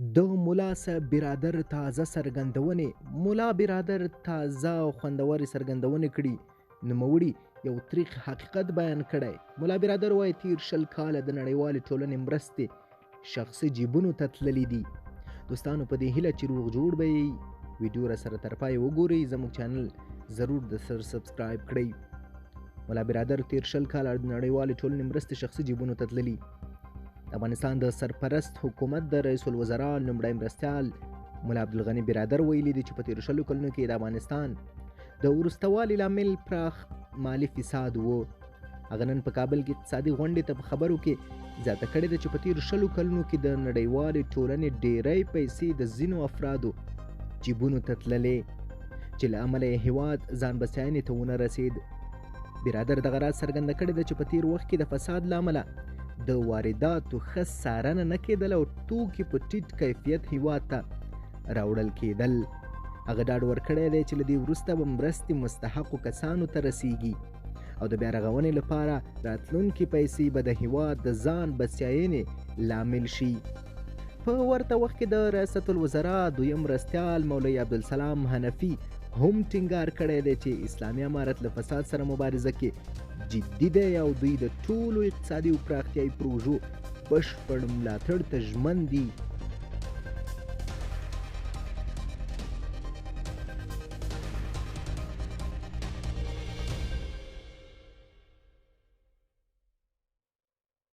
د ملا صاحب برادر تازه څرګندونې ملا برادر تازه او خوندورې څرګندونې کړي. نوموړي یو تریخ حقیقت بیان کړی. ملا برادر وایي تیر 20 کاله د نړیوالې ټولنې مرستې شخصي جیبونو ته تللي دي. دوستانو په دې هیله چې روغ جوړ به یې ویډیو را سره تر پای وګورئ. زموږ چینل ضرور د سر سبسکرایب کړئ. ملا برادر تیر 20 کاله د نړیوالې ټولنې مرستې شخصي جیبونو ته تللي. د افغانستان د سرپرست حکومت د رئیس الوزرا لومړی مرستیال ملا عبدالغني برادر ویلي دي چې په تیرو 20 کلونو کې د افغانستان د وروسته والي لامل پراخ مالي فساد و. هغه نن په کابل کې اقتصادي غونډې ته په خبرو کې زیاته کړې ده چې په تیرو 20 کلونو کې د نړیوالې ټولنې ډیری پیسې د ځینو افرادو جیبونو ته تللې چې له امله یې هیواد ځان بسیاینې ته ونه رسید. برادر دغه راز څرګنده کړې ده چې په تیر وخت کې د فساد له امله د وارداتو ښه څارنه نه کېدل او توکي په ټیټ کیفیت هیواد ته راوړل کېدل. هغه ډاډ ورکړی دی چې له دې وروسته به مرستې مستحقو کسانو ته رسیږي او د بیا رغونې لپاره راتلونکې پیسې به د هیواد د ځان بسیاینې لامل شي. په ورته وخت کې د ریاست الوزرا دویم مرستیال مولوي عبدالسلام حنفي هم ټینګار کړی دی چې اسلامي امارت له فساد سره مبارزه کې جدي دی او دوی د ټولو اقتصادي او پراختیایي پروژو بشپړ ملاتړ ته ژمن دي.